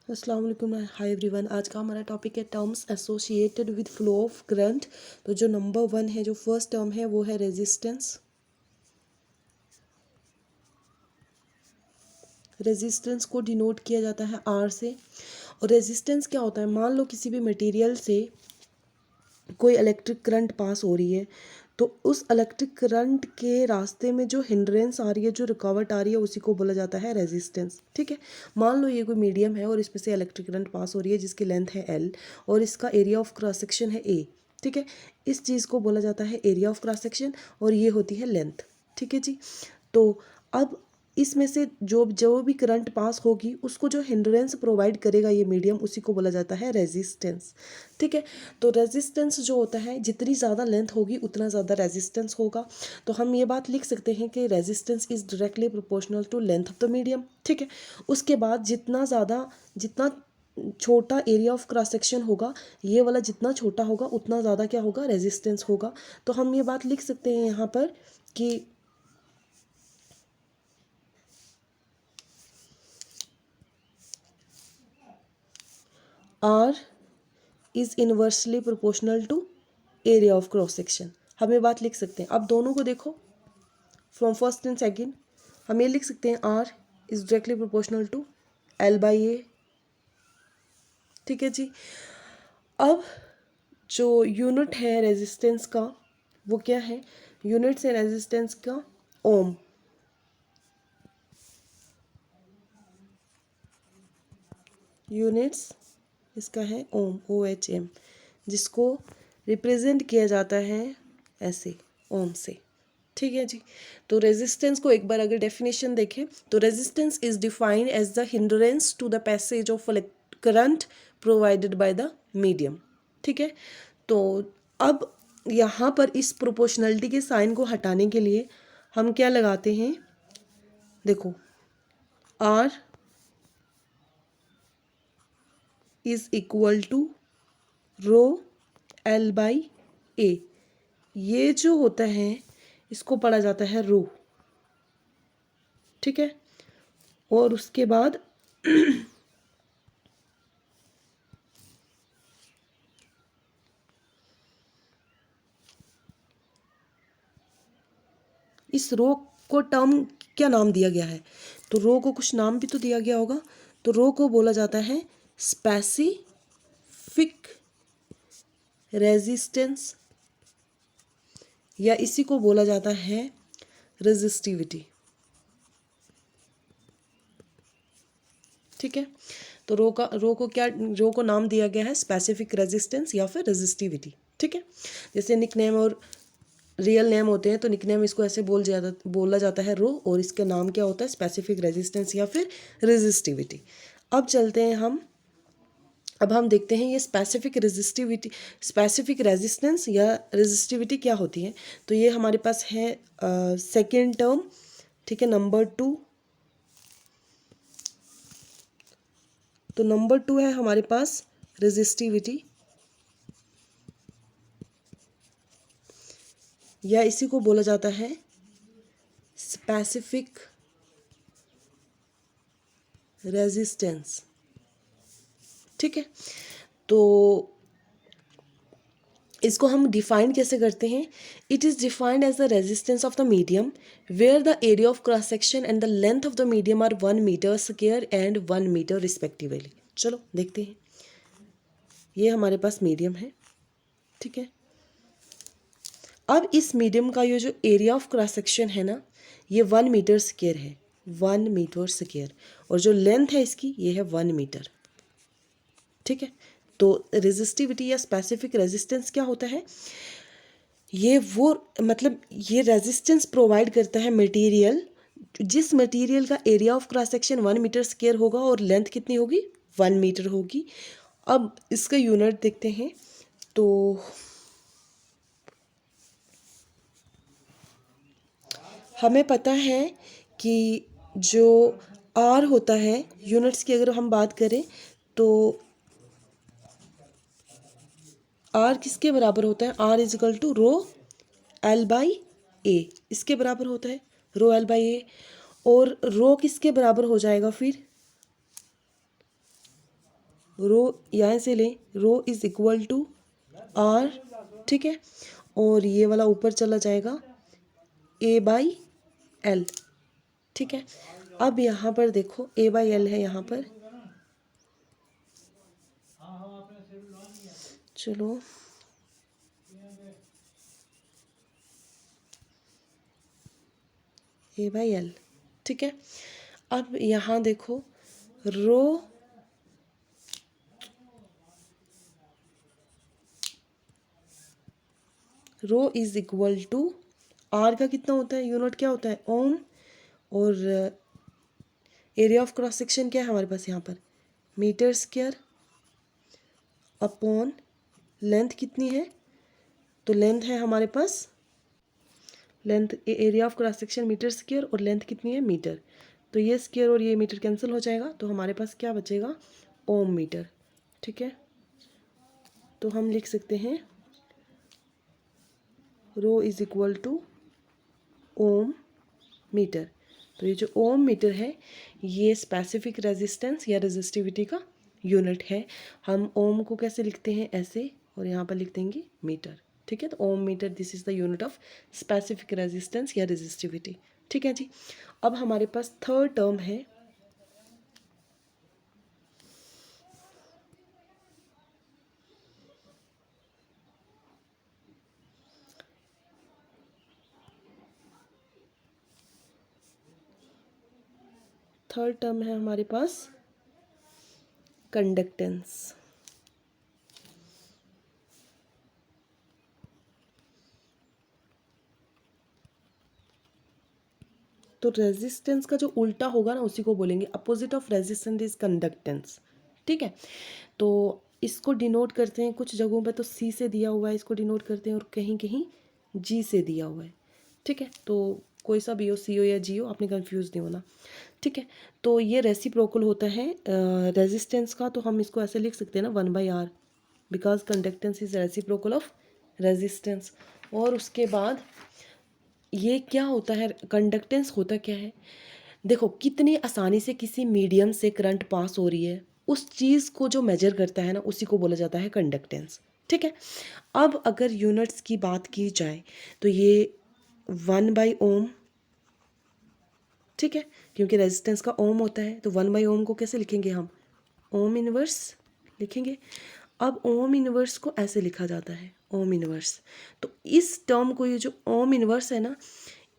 अस्सलाम वालेकुम, hi everyone. आज का हमारा टॉपिक है terms associated with flow of current. तो जो नंबर वन है, जो फर्स्ट टर्म है वो है रेजिस्टेंस। रेजिस्टेंस को डिनोट किया जाता है आर से। और रेजिस्टेंस क्या होता है, मान लो किसी भी मटेरियल से कोई इलेक्ट्रिक करंट पास हो रही है, तो उस इलेक्ट्रिक करंट के रास्ते में जो हिंड्रेंस आ रही है, जो रुकावट आ रही है, उसी को बोला जाता है रेजिस्टेंस। ठीक है, मान लो ये कोई मीडियम है और इसमें से इलेक्ट्रिक करंट पास हो रही है जिसकी लेंथ है एल और इसका एरिया ऑफ क्रॉस सेक्शन है ए। ठीक है, इस चीज़ को बोला जाता है एरिया ऑफ क्रॉस सेक्शन और ये होती है लेंथ। ठीक है जी। तो अब इसमें से जो जो भी करंट पास होगी उसको जो हिंड्रेंस प्रोवाइड करेगा ये मीडियम, उसी को बोला जाता है रेजिस्टेंस। ठीक है, तो रेजिस्टेंस जो होता है, जितनी ज़्यादा लेंथ होगी उतना ज़्यादा रेजिस्टेंस होगा। तो हम ये बात लिख सकते हैं कि resistance is directly proportional to length of the medium. ठीक है, उसके बाद जितना छोटा एरिया ऑफ क्रॉस सेक्शन होगा, ये वाला जितना छोटा होगा उतना ज़्यादा क्या होगा, रेजिस्टेंस होगा। तो हम ये बात लिख सकते हैं यहाँ पर कि R is inversely proportional to area of cross section. हम ये बात लिख सकते हैं। अब दोनों को देखो, फ्रॉम फर्स्ट एंड सेकेंड हम ये लिख सकते हैं R is directly proportional to L by A. ठीक है जी। अब जो यूनिट है रेजिस्टेंस का वो क्या है, यूनिट्स है रेजिस्टेंस का ओम। यूनिट्स इसका है ओम, ओ एच एम, जिसको रिप्रेजेंट किया जाता है ऐसे, ओम से। ठीक है जी। तो रेजिस्टेंस को एक बार अगर डेफिनेशन देखें तो resistance is defined as the hindrance to the passage of current provided by the medium. ठीक है, तो अब यहाँ पर इस प्रोपोर्शनलिटी के साइन को हटाने के लिए हम क्या लगाते हैं, देखो R is equal to rho L by A. ये जो होता है इसको पढ़ा जाता है रो। ठीक है, और उसके बाद इस रो को टर्म क्या नाम दिया गया है, तो रो को कुछ नाम भी तो दिया गया होगा। तो रो को बोला जाता है स्पेसिफिक रेजिस्टेंस, या इसी को बोला जाता है रेजिस्टिविटी। ठीक है, तो रो को नाम दिया गया है स्पेसिफिक रेजिस्टेंस या फिर रेजिस्टिविटी। ठीक है, जैसे निकनेम और रियल नेम होते हैं, तो निकनेम इसको ऐसे बोला जाता है रो, और इसका नाम क्या होता है, स्पेसिफिक रेजिस्टेंस या फिर रेजिस्टिविटी। अब हम देखते हैं ये स्पेसिफिक रेजिस्टेंस या रेजिस्टिविटी क्या होती है। तो ये हमारे पास है सेकेंड टर्म। ठीक है, नंबर टू। तो नंबर टू है हमारे पास रेजिस्टिविटी, या इसी को बोला जाता है स्पेसिफिक रेजिस्टेंस। ठीक है, तो इसको हम डिफाइन कैसे करते हैं, it is defined as the resistance of the medium where the area of cross section and the length of the medium are 1 metre square and 1 metre respectively. चलो देखते हैं, ये हमारे पास मीडियम है। ठीक है, अब इस मीडियम का ये जो एरिया ऑफ क्रॉस सेक्शन है ना, ये 1 मीटर स्क्वायर है, 1 मीटर स्क्वायर, और जो लेंथ है इसकी ये है 1 मीटर। ठीक है, तो रेजिस्टिविटी या स्पेसिफिक रेजिस्टेंस क्या होता है, ये वो मतलब ये रेजिस्टेंस प्रोवाइड करता है मटेरियल, जिस मटेरियल का area of cross section 1 metre square होगा और लेंथ कितनी होगी, 1 मीटर होगी। अब इसका यूनिट देखते हैं, तो हमें पता है कि जो आर होता है, यूनिट्स की अगर हम बात करें तो आर किसके बराबर होता है, R is equal to rho L by A, इसके बराबर होता है रो एल बाई ए। और रो किसके बराबर हो जाएगा फिर, रो यहाँ से लें, rho is equal to R, ठीक है, और ये वाला ऊपर चला जाएगा ए बाई एल, ठीक है। अब यहाँ पर देखो ए बाई एल है यहाँ पर, चलो ए बाई एल, ठीक है। अब यहाँ देखो रो इज इक्वल टू आर का कितना होता है, यूनिट क्या होता है, ओम, और एरिया ऑफ क्रॉस सेक्शन क्या है हमारे पास यहाँ पर, मीटर स्क्वायर, अपॉन लेंथ कितनी है, तो लेंथ है हमारे पास, length area of cross section metre square और लेंथ कितनी है मीटर, तो ये स्क्वायर और ये मीटर कैंसिल हो जाएगा, तो हमारे पास क्या बचेगा, ओम मीटर, ठीक है। तो हम लिख सकते हैं rho is equal to ohm metre. तो ये जो ओम मीटर है ये स्पेसिफिक रेजिस्टेंस या रेजिस्टिविटी का यूनिट है। हम ओम को कैसे लिखते हैं, ऐसे, और यहाँ पर लिख देंगे मीटर, ठीक है। तो ohm metre this is the unit of specific resistance या रेजिस्टिविटी, ठीक है जी। अब हमारे पास थर्ड टर्म है हमारे पास कंडक्टेंस। तो रेजिस्टेंस का जो उल्टा होगा ना उसी को बोलेंगे, opposite of resistance is conductance, ठीक है। तो इसको डिनोट करते हैं कुछ जगहों पे तो सी से दिया हुआ है, इसको डिनोट करते हैं, और कहीं कहीं जी से दिया हुआ है, ठीक है। तो कोई सा भी हो, सी हो या जी हो, आपने कंफ्यूज नहीं होना, ठीक है। तो ये रेसिप्रोकल होता है रेजिस्टेंस का, तो हम इसको ऐसे लिख सकते हैं ना 1/r, because conductance is reciprocal of resistance. और उसके बाद ये क्या होता है, कंडक्टेंस होता क्या है, देखो कितनी आसानी से किसी मीडियम से करंट पास हो रही है, उस चीज़ को जो मेजर करता है ना उसी को बोला जाता है कंडक्टेंस, ठीक है। अब अगर यूनिट्स की बात की जाए तो ये 1/ओम, ठीक है, क्योंकि रेजिस्टेंस का ओम होता है, तो 1/ओम को कैसे लिखेंगे हम, ओम इनवर्स लिखेंगे। अब ओम इनवर्स को ऐसे लिखा जाता है, ओम इनवर्स, तो इस टर्म को, ये जो ओम इनवर्स है ना,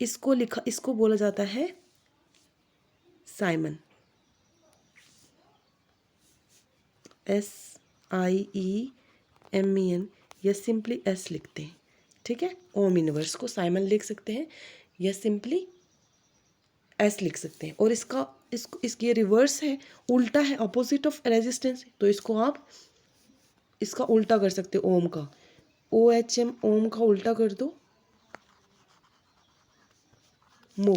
इसको बोला जाता है साइमन, SIEMEN, या सिंपली एस लिखते हैं, ठीक है। ओम इनवर्स को साइमन लिख सकते हैं या सिंपली एस लिख सकते हैं। और इसकी रिवर्स है, उल्टा है, अपोजिट ऑफ रेजिस्टेंस, तो इसको आप इसका उल्टा कर सकते हो, ओम का, OHM, ओम का उल्टा कर दो मो,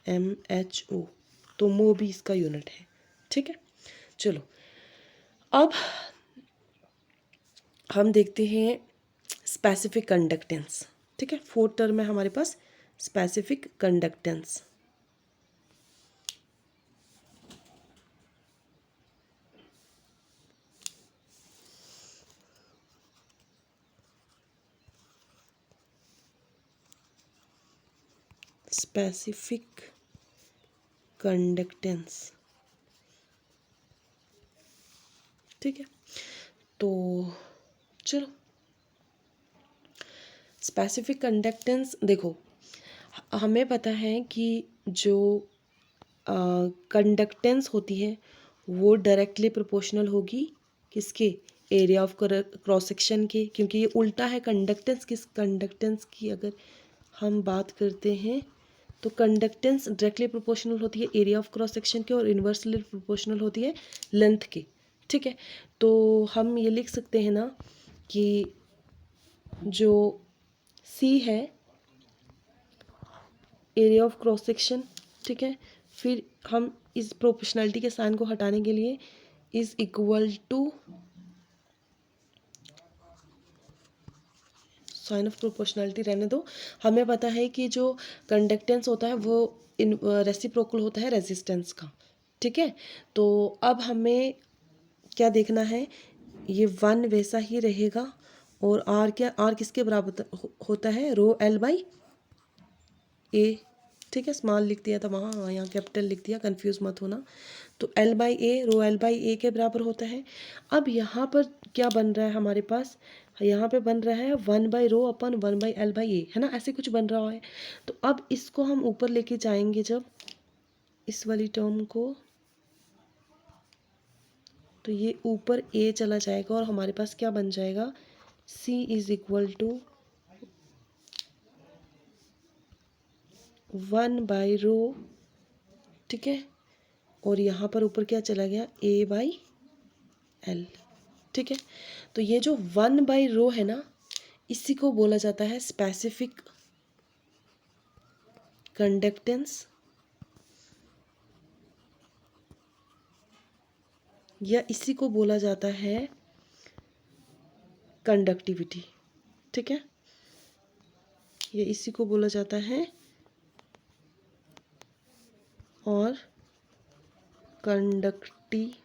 MHO, तो मो भी इसका यूनिट है, ठीक है। चलो अब हम देखते हैं स्पेसिफिक कंडक्टेंस, ठीक है। फोर्थ टर्म है हमारे पास स्पेसिफिक कंडक्टेंस। स्पेसिफिक कंडक्टेंस, ठीक है। तो चलो स्पेसिफिक कंडक्टेंस देखो, हमें पता है कि जो कंडक्टेंस होती है वो डायरेक्टली प्रोपोर्शनल होगी किसके, एरिया ऑफ क्रॉस सेक्शन के, क्योंकि ये उल्टा है कंडक्टेंस की अगर हम बात करते हैं तो कंडक्टेंस डायरेक्टली प्रोपोर्शनल होती है एरिया ऑफ क्रॉस सेक्शन के, और इन्वर्सली प्रोपोर्शनल होती है लेंथ के, ठीक है। तो हम ये लिख सकते हैं ना कि जो सी है एरिया ऑफ क्रॉस सेक्शन, ठीक है, फिर हम इस प्रोपोर्शनलिटी के साइन को हटाने के लिए is equal to sign of proportionality रहने दो। हमें पता है कि जो कंडक्टेंस होता है वो रेसिप्रोकल होता है रेजिस्टेंस का, ठीक है। तो अब हमें क्या देखना है, ये 1 वैसा ही रहेगा और आर क्या, आर किसके बराबर होता है, रो एल बाई ए। ठीक है, स्मॉल लिख दिया था वहाँ, यहाँ कैपिटल लिख दिया, कंफ्यूज मत होना। तो L by A, rho L by A के बराबर होता है। अब यहाँ पर क्या बन रहा है हमारे पास, यहाँ पे बन रहा है 1/ρ/1/L/A, है ना, ऐसे कुछ बन रहा है। तो अब इसको हम ऊपर लेके जाएंगे जब, इस वाली टर्म को, तो ये ऊपर ए चला जाएगा और हमारे पास क्या बन जाएगा, C = 1/ρ। ठीक है, और यहाँ पर ऊपर क्या चला गया, A/L। ठीक है, तो ये जो 1/ρ है ना, इसी को बोला जाता है स्पेसिफिक कंडक्टेंस, या इसी को बोला जाता है कंडक्टिविटी। ठीक है, ये इसी को बोला जाता है और कंडक्टिविटी।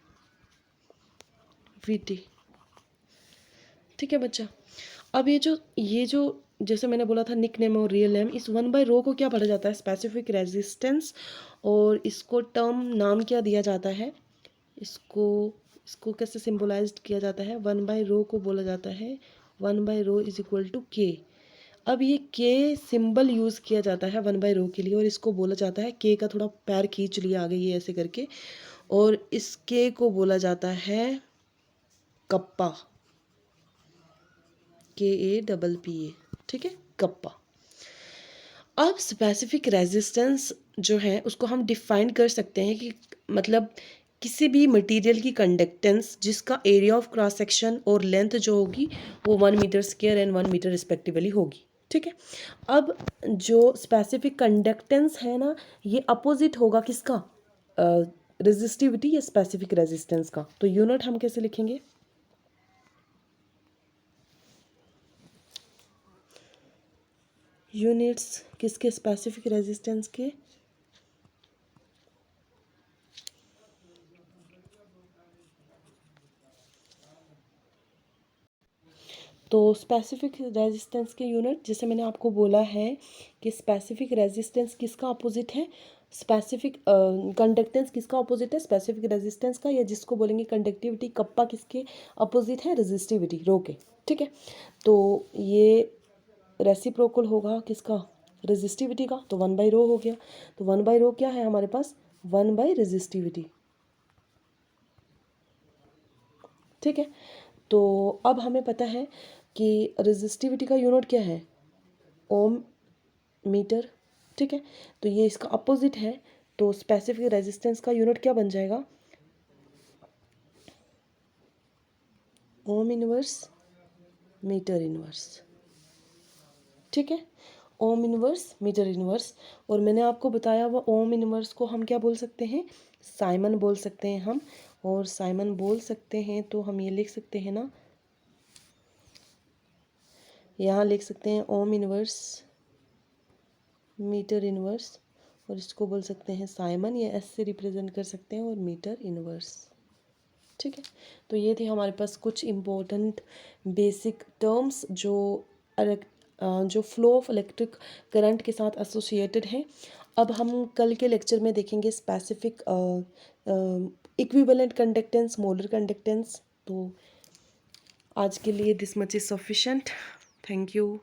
ठीक है बच्चा, अब ये जो जैसे मैंने बोला था निक नेम और रियल नेम, इस 1/ρ को क्या पढ़ा जाता है, स्पेसिफिक रेजिस्टेंस, और इसको टर्म नाम क्या दिया जाता है, इसको कैसे सिंबलाइज्ड किया जाता है, 1/ρ को बोला जाता है 1/ρ = K। अब ये K सिंबल यूज़ किया जाता है 1/ρ के लिए, और इसको बोला जाता है, K का थोड़ा पैर खींच लिया आगे ये ऐसे करके, और इस K को बोला जाता है कप्पा, KAPPA। ठीक है, कप्पा। अब स्पेसिफिक रेजिस्टेंस जो है उसको हम डिफाइन कर सकते हैं कि मतलब किसी भी मटेरियल की कंडक्टेंस जिसका एरिया ऑफ क्रॉस सेक्शन और लेंथ जो होगी वो 1 metre square and 1 metre respectively होगी। ठीक है, अब जो स्पेसिफिक कंडक्टेंस है ना, ये अपोजिट होगा किसका, रेजिस्टिविटी या स्पेसिफिक रेजिस्टेंस का। तो यूनिट हम कैसे लिखेंगे, यूनिट्स किसके, स्पेसिफिक रेजिस्टेंस के। तो स्पेसिफिक रेजिस्टेंस के यूनिट, जैसे मैंने आपको बोला है कि स्पेसिफिक रेजिस्टेंस किसका अपोजिट है, स्पेसिफिक कंडक्टेंस किसका अपोजिट है, स्पेसिफिक रेजिस्टेंस का, या जिसको बोलेंगे कंडक्टिविटी, कप्पा किसके अपोजिट है, रेजिस्टिविटी, रो के। ठीक है, तो ये रेसिप्रोकल होगा किसका, रेजिस्टिविटी का, तो 1/ρ हो गया। तो 1/ρ क्या है हमारे पास, 1/रेजिस्टिविटी। ठीक है, तो अब हमें पता है कि रेजिस्टिविटी का यूनिट क्या है, ओम मीटर। ठीक है, तो ये इसका अपोजिट है, तो स्पेसिफिक रेजिस्टेंस का यूनिट क्या बन जाएगा, ओम इनवर्स मीटर इनवर्स। ठीक है, ओम इनवर्स मीटर इनवर्स। और मैंने आपको बताया वो ओम इनवर्स को हम क्या बोल सकते हैं, साइमन बोल सकते हैं हम, और साइमन बोल सकते हैं तो हम ये लिख सकते हैं ना, यहाँ लिख सकते हैं ओम इनवर्स मीटर इनवर्स, और इसको बोल सकते हैं साइमन, या एस से रिप्रेजेंट कर सकते हैं, और मीटर इनवर्स। ठीक है, तो ये थे हमारे पास कुछ इम्पोर्टेंट बेसिक टर्म्स जो फ्लो ऑफ इलेक्ट्रिक करंट के साथ एसोसिएटेड हैं। अब हम कल के लेक्चर में देखेंगे specific equivalent conductance, molar conductance. तो आज के लिए this much is sufficient. Thank you.